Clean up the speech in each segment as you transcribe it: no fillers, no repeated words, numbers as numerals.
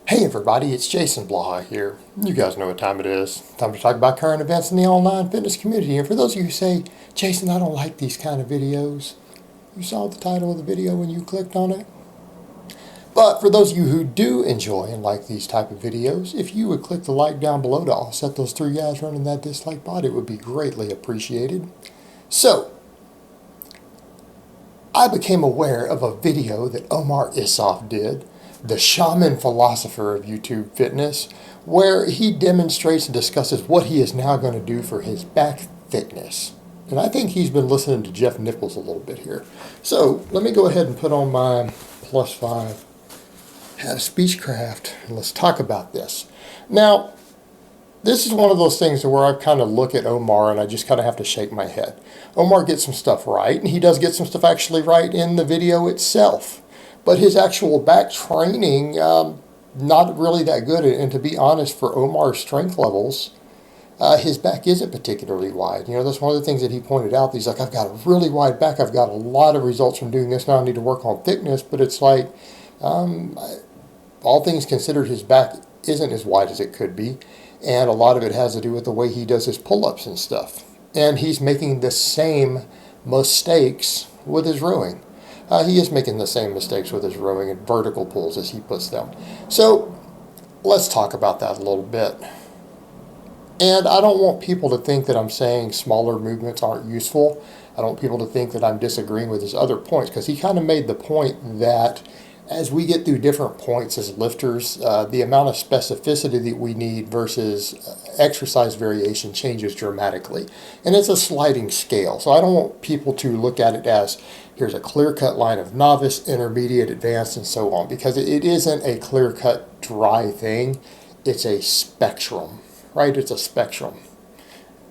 Hey everybody, it's Jason Blaha here. You guys know what time it is. Time to talk about current events in the online fitness community. And for those of you who say, Jason, I don't like these kind of videos, you saw the title of the video when you clicked on it. But for those of you who do enjoy and like these type of videos, if you would click the like down below to offset those three guys running that dislike bot, it would be greatly appreciated. So, I became aware of a video that OmarIsuf did, the shaman philosopher of YouTube fitness, where he demonstrates and discusses what he is now going to do for his back fitness. And I think he's been listening to Jeff Nichols a little bit here. So let me go ahead and put on my +5, have speechcraft, and let's talk about this. Now, this is one of those things where I kind of look at Omar and I just kind of have to shake my head. Omar gets some stuff right, and he does get some stuff actually right in the video itself. But his actual back training, not really that good. And to be honest, for Omar's strength levels, his back isn't particularly wide. You know, that's one of the things that he pointed out. He's like, I've got a really wide back. I've got a lot of results from doing this. Now I need to work on thickness. But it's like, all things considered, his back isn't as wide as it could be. And a lot of it has to do with the way he does his pull-ups and stuff. And he's making the same mistakes with his rowing. He is making the same mistakes with his rowing and vertical pulls, as he puts them. So let's talk about that a little bit. And I don't want people to think that I'm saying smaller movements aren't useful. I don't want people to think that I'm disagreeing with his other points, because he kind of made the point that as we get through different points as lifters, the amount of specificity that we need versus exercise variation changes dramatically. And it's a sliding scale. So I don't want people to look at it as here's a clear-cut line of novice, intermediate, advanced, and so on, because it isn't a clear-cut, dry thing. It's a spectrum, right? It's a spectrum.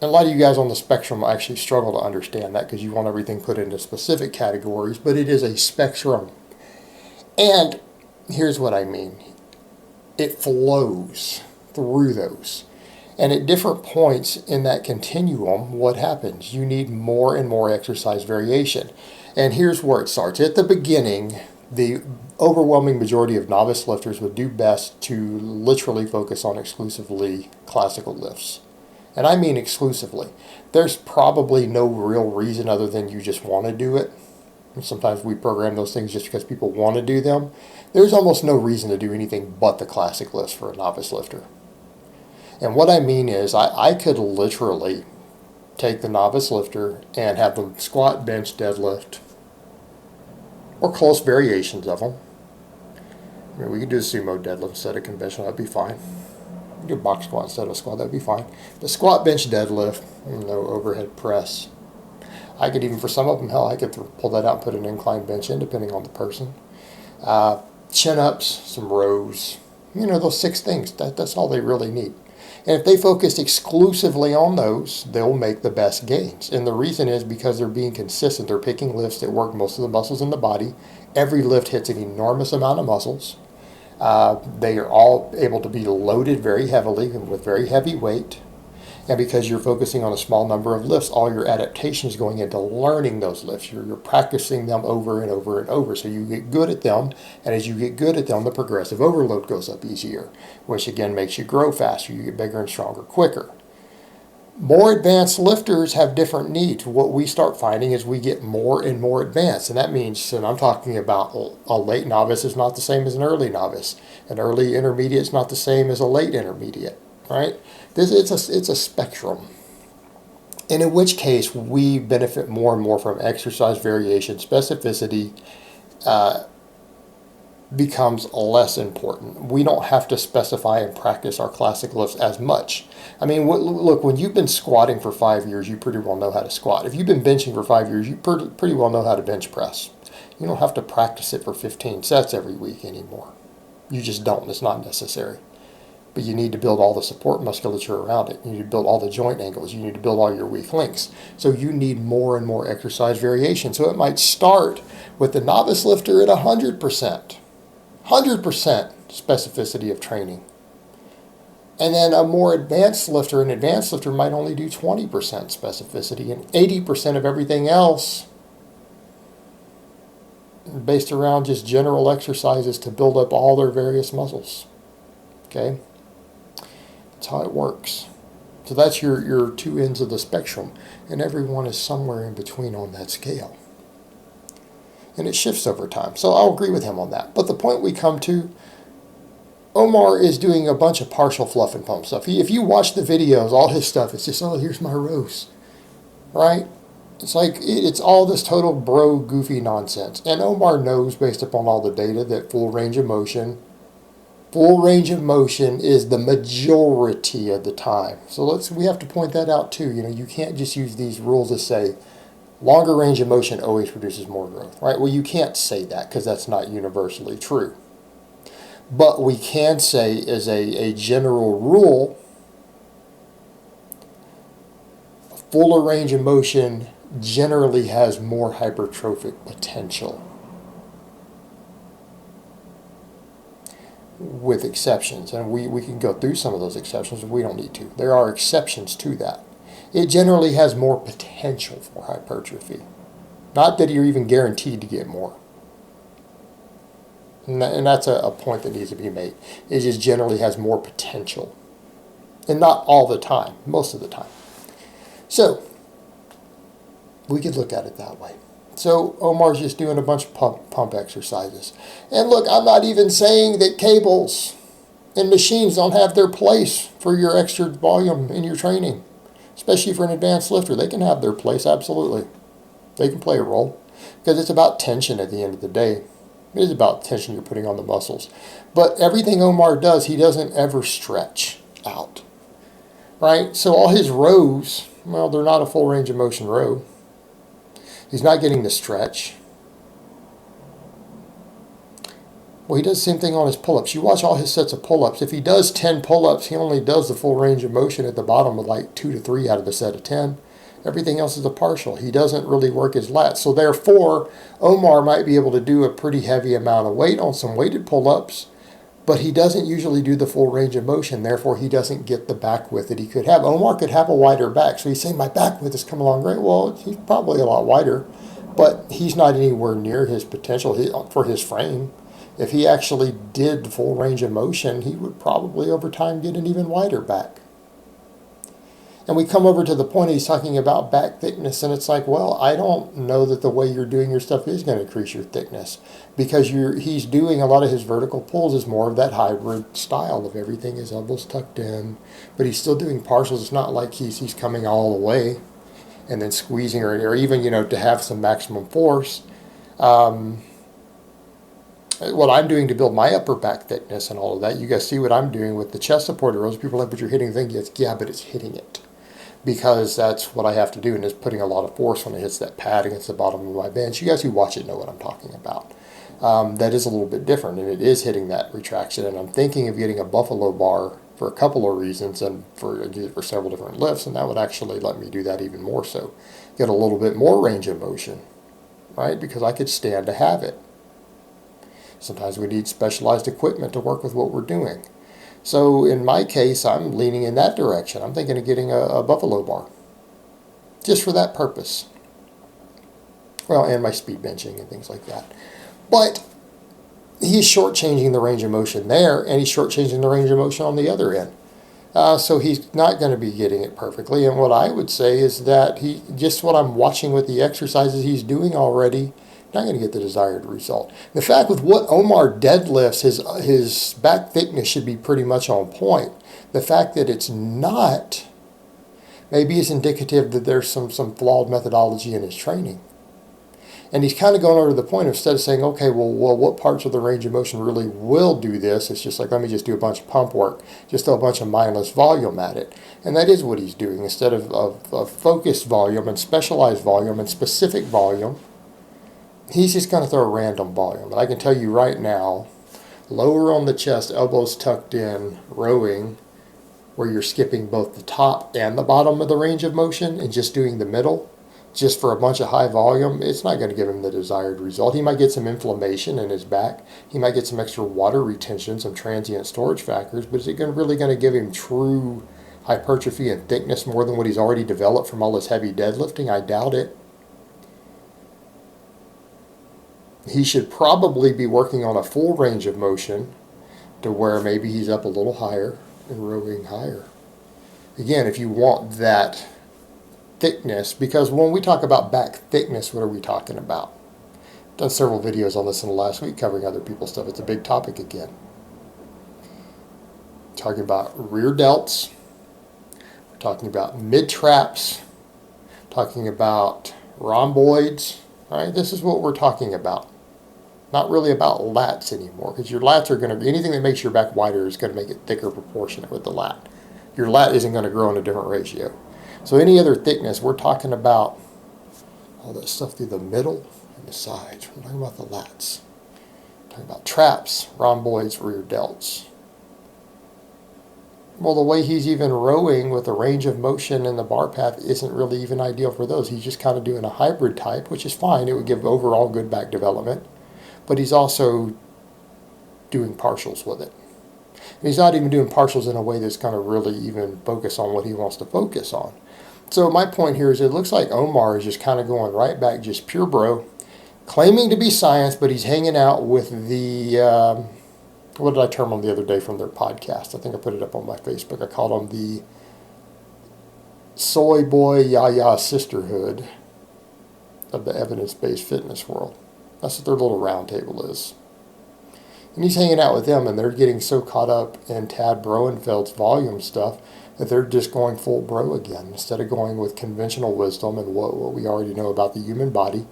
And a lot of you guys on the spectrum actually struggle to understand that because you want everything put into specific categories, but it is a spectrum. And here's what I mean. It flows through those. And at different points in that continuum, what happens? You need more and more exercise variation. And here's where it starts. At the beginning, the overwhelming majority of novice lifters would do best to literally focus on exclusively classical lifts. And I mean exclusively. There's probably no real reason other than you just want to do it. Sometimes we program those things just because people want to do them. There's almost no reason to do anything but the classic lifts for a novice lifter. And what I mean is I could literally take the novice lifter and have them squat, bench, deadlift, or close variations of them. I mean, we could do a sumo deadlift instead of conventional, that'd be fine. We could do a box squat instead of a squat, that'd be fine. The squat, bench, deadlift, no overhead press. I could even, for some of them, hell, I could pull that out and put an incline bench in, depending on the person. Chin-ups, some rows. You know, those 6 things. That's all they really need. And if they focused exclusively on those, they'll make the best gains. And the reason is because they're being consistent. They're picking lifts that work most of the muscles in the body. Every lift hits an enormous amount of muscles. They are all able to be loaded very heavily and with very heavy weight. And because you're focusing on a small number of lifts, all your adaptation is going into learning those lifts. You're practicing them over and over and over. So you get good at them. And as you get good at them, the progressive overload goes up easier, which again makes you grow faster. You get bigger and stronger quicker. More advanced lifters have different needs. What we start finding is we get more and more advanced. And that means, and I'm talking about a late novice is not the same as an early novice. An early intermediate is not the same as a late intermediate. Right? It's a spectrum. And in which case we benefit more and more from exercise variation. Specificity becomes less important. We don't have to specify and practice our classic lifts as much. I mean, look, when you've been squatting for 5 years, you pretty well know how to squat. If you've been benching for 5 years, you pretty well know how to bench press. You don't have to practice it for 15 sets every week anymore. You just don't. It's not necessary. But you need to build all the support musculature around it. You need to build all the joint angles. You need to build all your weak links. So you need more and more exercise variation. So it might start with the novice lifter at 100%. 100% specificity of training. And then a more advanced lifter, an advanced lifter might only do 20% specificity, and 80% of everything else based around just general exercises to build up all their various muscles. Okay? That's how it works. So that's your two ends of the spectrum, and everyone is somewhere in between on that scale. And it shifts over time. So I'll agree with him on that. But the point we come to, Omar is doing a bunch of partial fluff and pump stuff. If you watch the videos, all his stuff, it's just, oh, here's my rows, right? It's like, it's all this total bro goofy nonsense. And Omar knows, based upon all the data, that full range of motion is the majority of the time. So we have to point that out too. You know, you can't just use these rules to say longer range of motion always produces more growth, right? Well, you can't say that because that's not universally true. But we can say, as a general rule, fuller range of motion generally has more hypertrophic potential, with exceptions. And we can go through some of those exceptions, but we don't need to. There are exceptions to that. It generally has more potential for hypertrophy. Not that you're even guaranteed to get more. And that's a point that needs to be made. It just generally has more potential. And not all the time, most of the time. So, we could look at it that way. So, Omar's just doing a bunch of pump exercises. And look, I'm not even saying that cables and machines don't have their place for your extra volume in your training. Especially for an advanced lifter. They can have their place, absolutely. They can play a role. Because it's about tension at the end of the day. It is about tension you're putting on the muscles. But everything Omar does, he doesn't ever stretch out. Right? So all his rows, well, they're not a full range of motion row. He's not getting the stretch. Well, he does the same thing on his pull-ups. You watch all his sets of pull-ups. If he does 10 pull-ups, he only does the full range of motion at the bottom with like 2 to 3 out of the set of 10. Everything else is a partial. He doesn't really work his lats. So therefore, Omar might be able to do a pretty heavy amount of weight on some weighted pull-ups, but he doesn't usually do the full range of motion. Therefore, he doesn't get the back width that he could have. Omar could have a wider back. So he's saying, my back width has come along great. Well, he's probably a lot wider, but he's not anywhere near his potential for his frame. If he actually did the full range of motion, he would probably over time get an even wider back. And we come over to the point he's talking about back thickness, and it's like, well, I don't know that the way you're doing your stuff is going to increase your thickness, because he's doing a lot of his vertical pulls is more of that hybrid style of everything, his elbows tucked in, but he's still doing partials. It's not like he's coming all the way and then squeezing, or even, you know, to have some maximum force. What I'm doing to build my upper back thickness and all of that, you guys see what I'm doing with the chest supported rows. People are like, but you're hitting the thing. Yes, yeah, but it's hitting it. Because that's what I have to do, and it's putting a lot of force when it hits that pad against the bottom of my bench. You guys who watch it know what I'm talking about. That is a little bit different, and it is hitting that retraction. And I'm thinking of getting a buffalo bar for a couple of reasons, and for several different lifts, and that would actually let me do that even more so. Get a little bit more range of motion, right? Because I could stand to have it. Sometimes we need specialized equipment to work with what we're doing. So in my case, I'm leaning in that direction. I'm thinking of getting a buffalo bar, just for that purpose. Well, and my speed benching and things like that. But he's shortchanging the range of motion there, and he's shortchanging the range of motion on the other end. So he's not going to be getting it perfectly. And what I would say is that just what I'm watching with the exercises he's doing already, not going to get the desired result. The fact with what Omar deadlifts, his back thickness should be pretty much on point. The fact that it's not maybe is indicative that there's some flawed methodology in his training. And he's kind of going over to the point of, instead of saying, okay, well, what parts of the range of motion really will do this? It's just like, let me just do a bunch of pump work, just throw a bunch of mindless volume at it. And that is what he's doing. Instead of focused volume and specialized volume and specific volume, he's just going to throw a random volume. And I can tell you right now, lower on the chest, elbows tucked in, rowing, where you're skipping both the top and the bottom of the range of motion and just doing the middle, just for a bunch of high volume, it's not going to give him the desired result. He might get some inflammation in his back. He might get some extra water retention, some transient storage factors, but is it really going to give him true hypertrophy and thickness more than what he's already developed from all this heavy deadlifting? I doubt it. He should probably be working on a full range of motion, to where maybe he's up a little higher and rowing higher. Again, if you want that thickness, because when we talk about back thickness, what are we talking about? I've done several videos on this in the last week covering other people's stuff. It's a big topic again. Talking about rear delts, we're talking about mid traps, talking about rhomboids. All right, this is what we're talking about. Not really about lats anymore, because your lats are going to, anything that makes your back wider is going to make it thicker proportionate with the lat. Your lat isn't going to grow in a different ratio. So any other thickness, we're talking about all that stuff through the middle and the sides. We're talking about the lats. We're talking about traps, rhomboids, rear delts. Well, the way he's even rowing with the range of motion and the bar path isn't really even ideal for those. He's just kind of doing a hybrid type, which is fine. It would give overall good back development. But he's also doing partials with it. And he's not even doing partials in a way that's going to really even focus on what he wants to focus on. So my point here is it looks like Omar is just kind of going right back, just pure bro, claiming to be science, but he's hanging out with the, what did I term them the other day from their podcast? I think I put it up on my Facebook. I called them the Soy Boy Yaya Sisterhood of the evidence-based fitness world. That's what their little round table is. And he's hanging out with them, and they're getting so caught up in Tad Broenfeld's volume stuff that they're just going full bro again, instead of going with conventional wisdom and what we already know about the human body.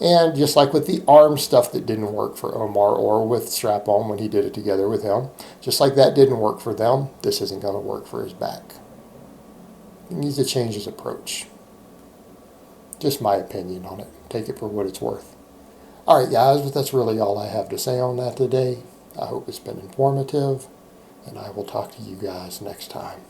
And just like with the arm stuff that didn't work for Omar, or with strap-on when he did it together with him, just like that didn't work for them, this isn't going to work for his back. He needs to change his approach. Just my opinion on it. Take it for what it's worth. All right, guys, but that's really all I have to say on that today. I hope it's been informative, and I will talk to you guys next time.